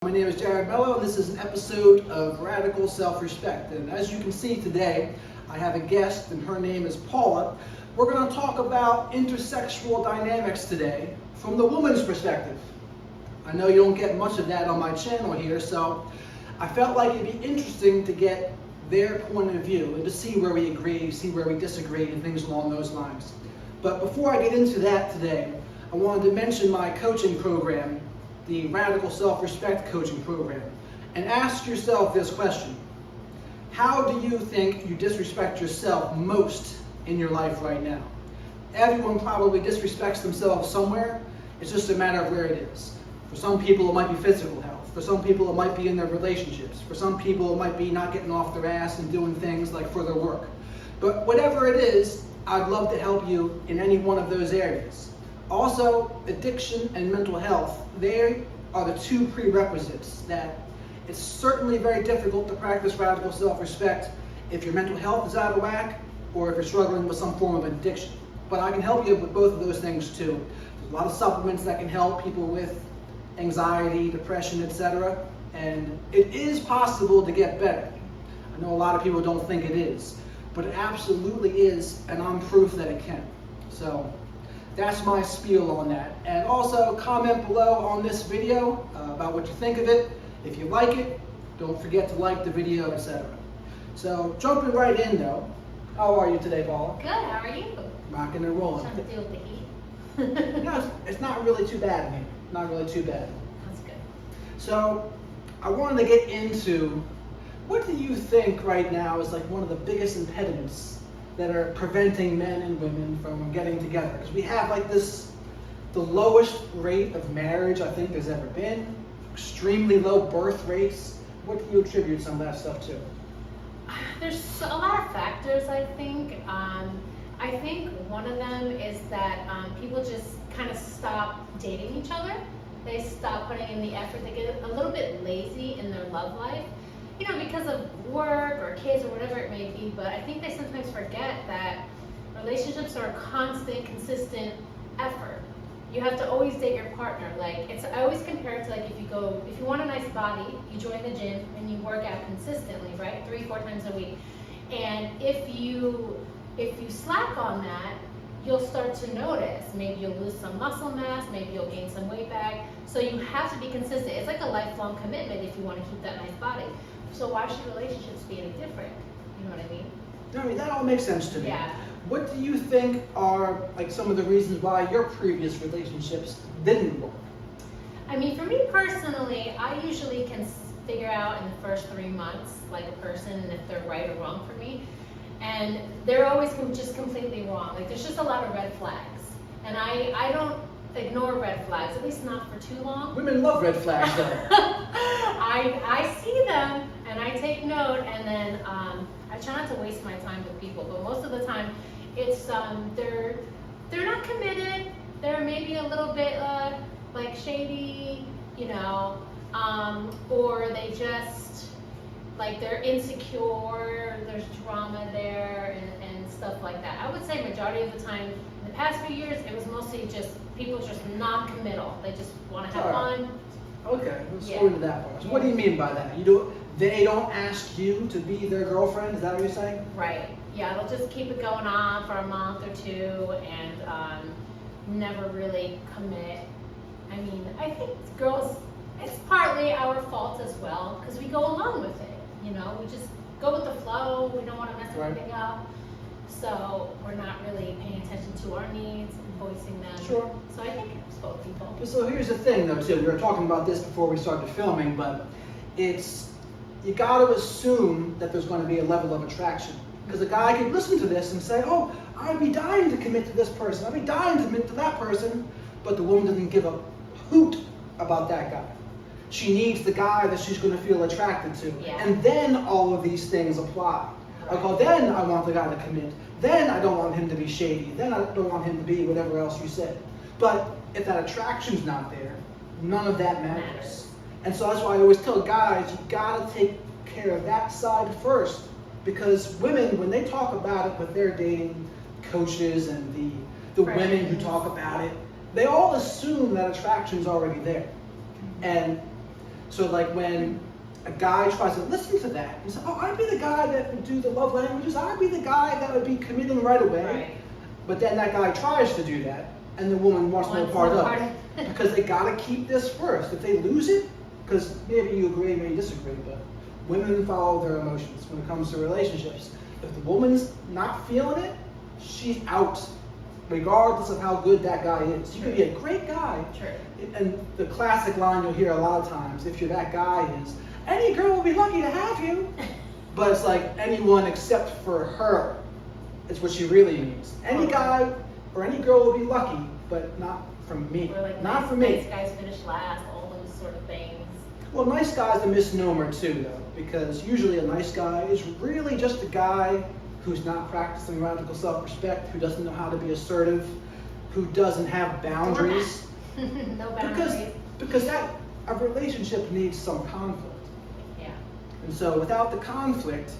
My name is Jared Mello, and this is an episode of Radical Self-Respect. And as you can see today, I have a guest, and her name is Paula. We're going to talk about intersexual dynamics today from the woman's perspective. I know you don't get much of that on my channel here, so I felt like it'd be interesting to get their point of view and to see where we agree, see where we disagree, and things along those lines. But before I get into that today, I wanted to mention my coaching program, the Radical Self-Respect Coaching Program, and ask yourself this question. How do you think you disrespect yourself most in your life right now? Everyone probably disrespects themselves somewhere. It's just a matter of where it is. For some people, it might be physical health. For some people, it might be in their relationships. For some people, it might be not getting off their ass and doing things like for their work. But whatever it is, I'd love to help you in any one of those areas. Also, addiction and mental health, they are the two prerequisites that it's certainly very difficult to practice radical self-respect if your mental health is out of whack or if you're struggling with some form of addiction. But I can help you with both of those things too. There's a lot of supplements that can help people with anxiety, depression, etc. And it is possible to get better. I know a lot of people don't think it is, but it absolutely is, and I'm proof that it can. So that's my spiel on that. And also comment below on this video about what you think of it. If you like it, don't forget to like the video, etc. So jumping right in though, how are you today, Paula? Good, how are you? Rocking and rolling. Trying to deal with the heat. No, it's not really too bad in here. Not really too bad. That's good. So I wanted to get into, what do you think right now is like one of the biggest impediments that are preventing men and women from getting together? Because we have like this, the lowest rate of marriage I think there's ever been, extremely low birth rates. What do you attribute some of that stuff to? There's a lot of factors, I think. I think one of them is that people just kind of stop dating each other. They stop putting in the effort. They get a little bit lazy in their love life, you know, because of work or kids or whatever it may be. But I think they sometimes forget that relationships are a constant, consistent effort. You have to always date your partner. Like, I always compare it to like if you want a nice body, you join the gym and you work out consistently, right? 3-4 times a week. And if you slack on that, you'll start to notice. Maybe you'll lose some muscle mass, maybe you'll gain some weight back. So you have to be consistent. It's like a lifelong commitment if you want to keep that nice body. So why should relationships be any different? You know what I mean? No, I mean, that all makes sense to me. Yeah. What do you think are like some of the reasons why your previous relationships didn't work? I mean, for me personally, I usually can figure out in the first 3 months, like a person, and if they're right or wrong for me. And they're always just completely wrong. Like, there's just a lot of red flags. And I don't ignore red flags, at least not for too long. Women love red flags though. I see them and I take note, and then I try not to waste my time with people, but most of the time it's they're not committed, they're maybe a little bit like shady, you know, or they just like they're insecure, there's drama there and stuff like that. I would say majority of the time in the past few years it was mostly just people just non-committal. They just want to have fun. Okay, let's go into that part. So what do you mean by that? They don't ask you to be their girlfriend? Is that what you're saying? Right. Yeah, they'll just keep it going on for a month or two and never really commit. I mean, I think girls, it's partly our fault as well because we go along with it. You know, we just go with the flow. We don't want to mess everything up. So we're not really paying attention to our needs and voicing them. Sure. So I think it's both people. So here's the thing though too, we were talking about this before we started filming, but you got to assume that there's going to be a level of attraction. Because a guy could listen to this and say, oh, I'd be dying to commit to this person, I'd be dying to commit to that person, but the woman doesn't give a hoot about that guy. She needs the guy that she's going to feel attracted to. Yeah. And then all of these things apply. Like, oh, then I want the guy to commit. Then I don't want him to be shady. Then I don't want him to be whatever else you said. But if that attraction's not there, none of that matters. And so that's why I always tell guys, you gotta take care of that side first. Because women, when they talk about it with their dating coaches and the women who talk about it, they all assume that attraction's already there. And So like when a guy tries to listen to that, and say, oh, I'd be the guy that would do the love languages, I'd be the guy that would be committing right away. Right. But then that guy tries to do that, and the woman wants no part of it. Because they gotta keep this first. If they lose it, because maybe you agree, maybe you disagree, but women follow their emotions when it comes to relationships. If the woman's not feeling it, she's out, regardless of how good that guy is. You could be a great guy. True. And the classic line you'll hear a lot of times, if you're that guy, is, any girl will be lucky to have you. But it's like anyone except for her. It's what she really means. Any guy or any girl will be lucky, but not from me. Or like not nice, for me. nice guys finish last, all those sort of things. Well, nice guy's a misnomer too, though, because usually a nice guy is really just a guy who's not practicing radical self-respect, who doesn't know how to be assertive, who doesn't have boundaries. No boundaries. Because that a relationship needs some conflict. Yeah. And so without the conflict,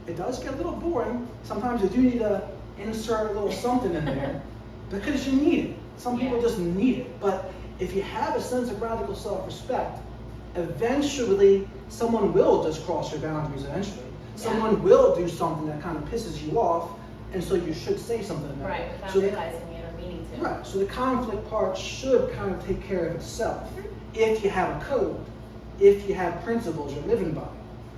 it does get a little boring. Sometimes you do need to insert a little something in there because you need it. Some people just need it. But if you have a sense of radical self-respect, eventually someone will just cross your boundaries eventually. Someone will do something that kind of pisses you off, and so you should say something about Right, it. without So realizing it or meaning to. right, so the conflict part should kind of take care of itself if you have a code, if you have principles you're living by.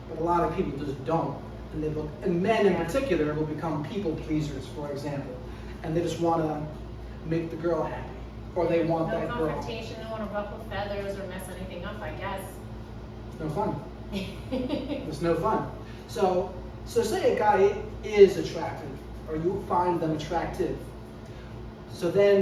But a lot of people just don't. And men in particular will become people pleasers, for example, and they just want to make the girl happy, or they want that girl. No confrontation, don't want to ruffle feathers or mess anything up, I guess. It's no fun. It's no fun. So say a guy is attractive, or you find them attractive. So then